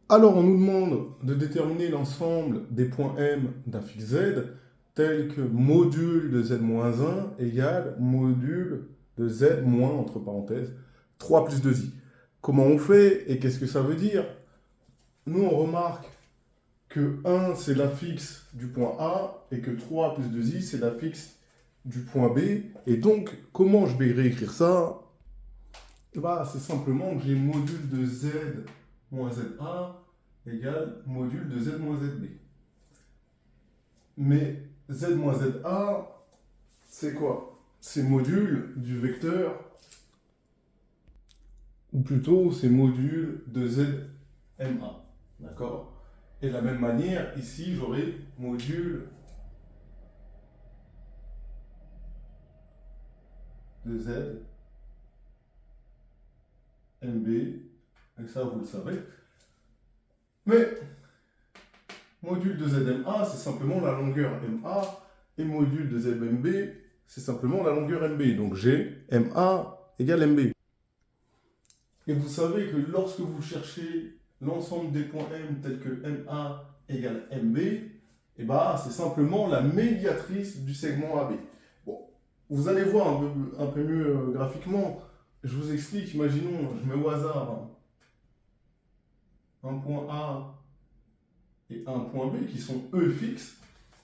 Alors, on nous demande de déterminer l'ensemble des points M d'un fixe Z, tel que module de Z-1 égale module de Z moins, entre parenthèses, 3 plus 2i. Comment on fait et qu'est-ce que ça veut dire? Nous, on remarque que 1, c'est la fixe du point A et que 3 plus 2i, c'est la fixe du point B. Et donc, comment je vais réécrire ça? Bah, c'est simplement que j'ai module de Z moins ZA égale module de Z moins ZB. Mais Z moins ZA, c'est quoi? C'est module du vecteur, ou plutôt c'est module de ZMA. D'accord? Et de la même manière, ici, j'aurai module de ZMB, et ça, vous le savez. Mais module de ZMA, c'est simplement la longueur MA, et module de ZMB, c'est simplement la longueur MB. Donc j'ai MA égale MB. Et vous savez que lorsque vous cherchez l'ensemble des points M tels que MA égale MB, et bah, c'est simplement la médiatrice du segment AB. Bon, vous allez voir un peu mieux graphiquement. Je vous explique, imaginons, je mets au hasard un point A et un point B qui sont E fixes,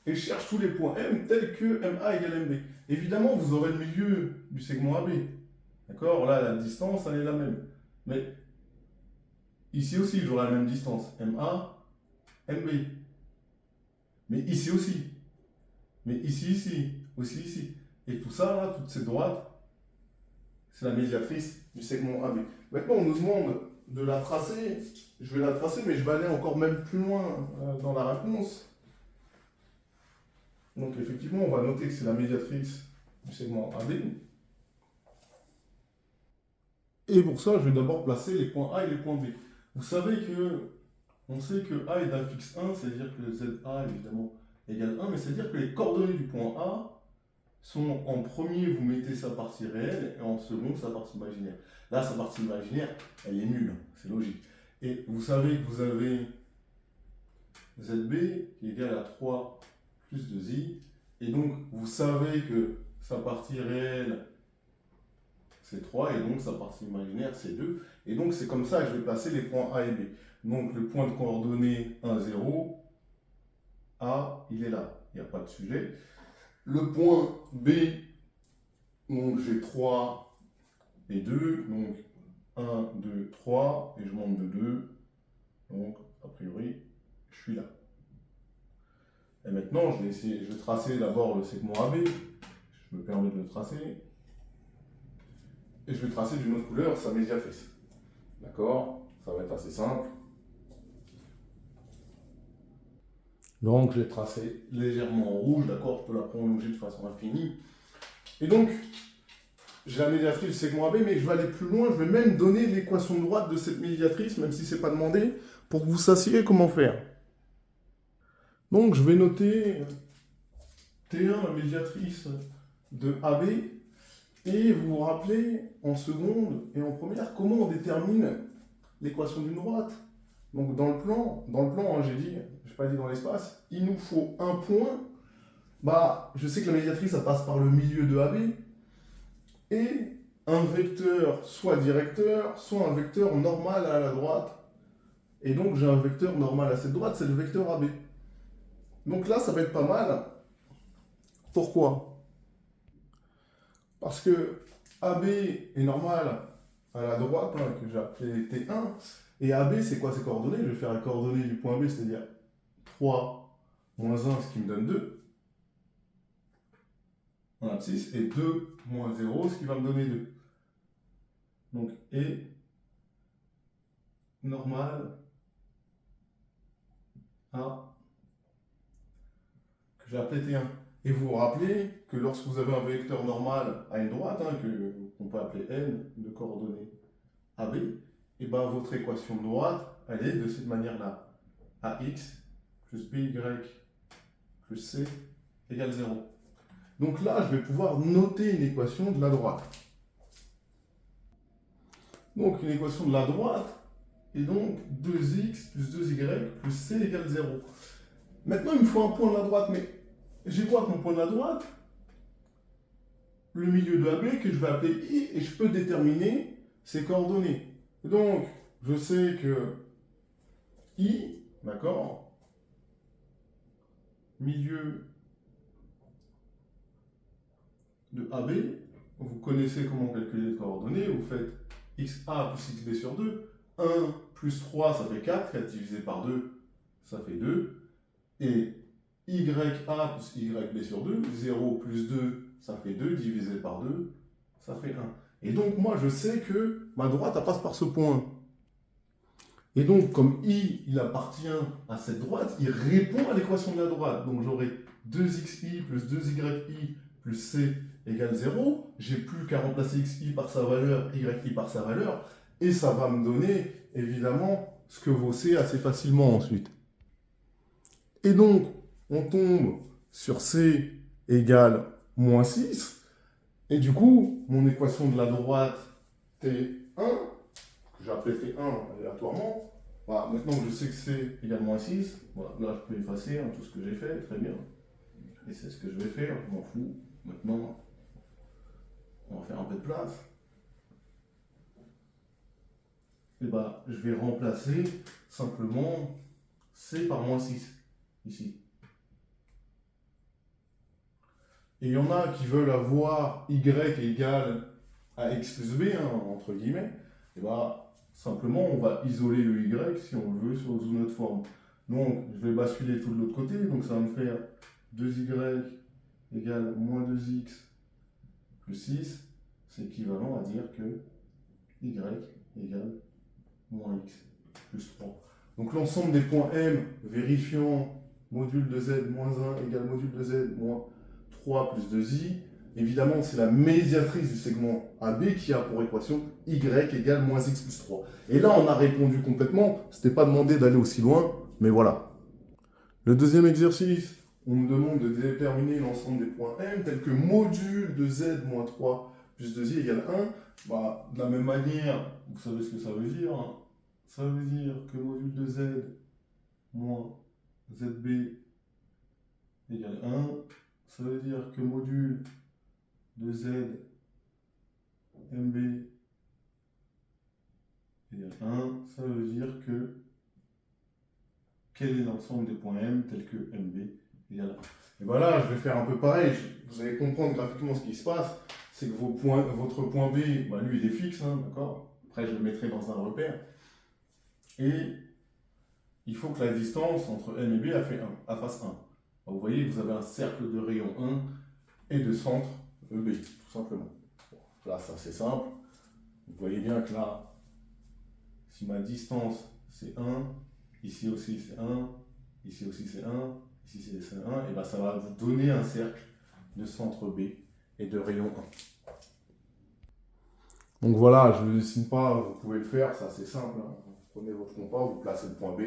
et je cherche tous les points M tels que MA égale MB. Évidemment, vous aurez le milieu du segment AB. D'accord? Là, la distance, elle est la même. Mais ici aussi, j'aurai la même distance. MA, MB. Mais ici aussi. Mais ici, aussi ici. Et tout ça, là, toute cette droite, c'est la médiatrice du segment AB. Maintenant, on nous demande de la tracer. Je vais la tracer, mais je vais aller encore même plus loin dans la réponse. Donc, effectivement, on va noter que c'est la médiatrice du segment AB. Et pour ça, je vais d'abord placer les points A et les points B. Vous savez que, on sait que A est d'un fixe 1, c'est-à-dire que ZA, évidemment, égale 1, mais c'est-à-dire que les coordonnées du point A sont en premier, vous mettez sa partie réelle, et en second, sa partie imaginaire. Là, sa partie imaginaire, elle est nulle, c'est logique. Et vous savez que vous avez ZB qui est égal à 3 plus 2i, et donc vous savez que sa partie réelle, c'est 3, et donc sa partie imaginaire, c'est 2. Et donc c'est comme ça que je vais placer les points A et B. Donc le point de coordonnées 1, 0, A, il est là, il n'y a pas de sujet. Le point B, donc j'ai 3 et 2, donc 1, 2, 3, et je monte de 2, donc a priori, je suis là. Et maintenant, je vais tracer d'abord le segment AB, je me permets de le tracer, et je vais tracer d'une autre couleur sa médiatrice. D'accord? Ça va être assez simple. Donc, je vais tracer légèrement en rouge, d'accord? Je peux la prolonger de façon infinie. Et donc, j'ai la médiatrice du segment AB, mais je vais aller plus loin, je vais même donner l'équation de droite de cette médiatrice, même si ce n'est pas demandé, pour que vous sachiez comment faire. Donc, je vais noter T1, la médiatrice de AB, et vous vous rappelez, en seconde et en première, comment on détermine l'équation d'une droite. Donc dans le plan, hein, j'ai dit, je n'ai pas dit dans l'espace, il nous faut un point. Bah, je sais que la médiatrice, ça passe par le milieu de AB, et un vecteur soit directeur, soit un vecteur normal à la droite. Et donc j'ai un vecteur normal à cette droite, c'est le vecteur AB. Donc là, ça va être pas mal. Pourquoi? Parce que AB est normal à la droite, hein, que j'ai appelé T1, et AB, c'est quoi ces coordonnées? Je vais faire les coordonnées du point B, c'est-à-dire 3 moins 1, ce qui me donne 2, en abscisse, et 2 moins 0, ce qui va me donner 2. Donc, et normal à, que j'ai appelé T1. Et vous vous rappelez que lorsque vous avez un vecteur normal à une droite, hein, qu'on peut appeler n de coordonnées AB, et ben votre équation de droite, elle est de cette manière-là. AX plus BY plus C égale 0. Donc là, je vais pouvoir noter une équation de la droite. Donc une équation de la droite, et donc 2x plus 2y plus c égale 0. Maintenant, il me faut un point de la droite, mais j'ai quoi comme point de la droite? Le milieu de AB que je vais appeler I, et je peux déterminer ses coordonnées. Donc, je sais que I, d'accord, milieu de AB, vous connaissez comment calculer les coordonnées, vous faites XA plus XB sur 2, 1 plus 3, ça fait 4, 4 divisé par 2, ça fait 2, et YA plus YB sur 2, 0 plus 2, ça fait 2, divisé par 2, ça fait 1. Et donc, moi, je sais que ma droite, elle passe par ce point. Et donc, comme I, il appartient à cette droite, il répond à l'équation de la droite. Donc, j'aurai 2xi plus 2yi plus c égale 0. J'ai plus qu'à remplacer xi par sa valeur, yi par sa valeur. Et ça va me donner, évidemment, ce que vaut c assez facilement ensuite. Et donc, on tombe sur c égale moins 6. Et du coup, mon équation de la droite T1, que j'ai appelé T1 aléatoirement, voilà, maintenant que je sais que c égale moins 6, voilà, là je peux effacer tout ce que j'ai fait, très bien. Et c'est ce que je vais faire, je m'en fous. Maintenant, on va faire un peu de place. Et bah, je vais remplacer simplement c par moins 6, ici. Et il y en a qui veulent avoir y égale à x plus b, entre guillemets. Et bah, simplement, on va isoler le y si on le veut sous notre forme. Donc, je vais basculer tout de l'autre côté. Donc, ça va me faire 2y égale moins 2x plus 6. C'est équivalent à dire que y égale moins x plus 3. Donc, l'ensemble des points M vérifiant module de z moins 1 égale module de z moins 3 plus 2i. Évidemment, c'est la médiatrice du segment AB qui a pour équation y égale moins x plus 3. Et là, on a répondu complètement. Ce n'était pas demandé d'aller aussi loin, mais voilà. Le deuxième exercice, on me demande de déterminer l'ensemble des points M, tels que module de z moins 3 plus 2i égale 1. Bah, de la même manière, vous savez ce que ça veut dire. Ça veut dire que module de z moins zb égale 1. Ça veut dire que module de z mb égale 1. Ça veut dire que quel est l'ensemble des points M tels que mb égale 1. Et voilà, je vais faire un peu pareil. Vous allez comprendre graphiquement ce qui se passe. C'est que votre point B, bah, lui, il est fixe, d'accord. Après, je le mettrai dans un repère. Et il faut que la distance entre M et B elle fasse 1. Alors, vous voyez, vous avez un cercle de rayon 1 et de centre EB, tout simplement. Bon, là, c'est assez simple. Vous voyez bien que là, si ma distance c'est 1, ici aussi c'est 1, ici aussi c'est 1, ici c'est 1, et bien ça va vous donner un cercle de centre B et de rayon 1. Donc voilà, je ne le dessine pas, vous pouvez le faire, c'est assez simple. Vous prenez votre compas, vous placez le point B,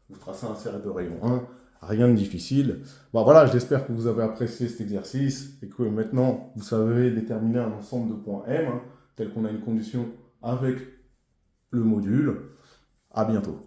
vous tracez un cercle de rayon 1, rien de difficile. Bon, voilà, j'espère que vous avez apprécié cet exercice et que maintenant vous savez déterminer un ensemble de points M, tel qu'on a une condition avec le module. À bientôt.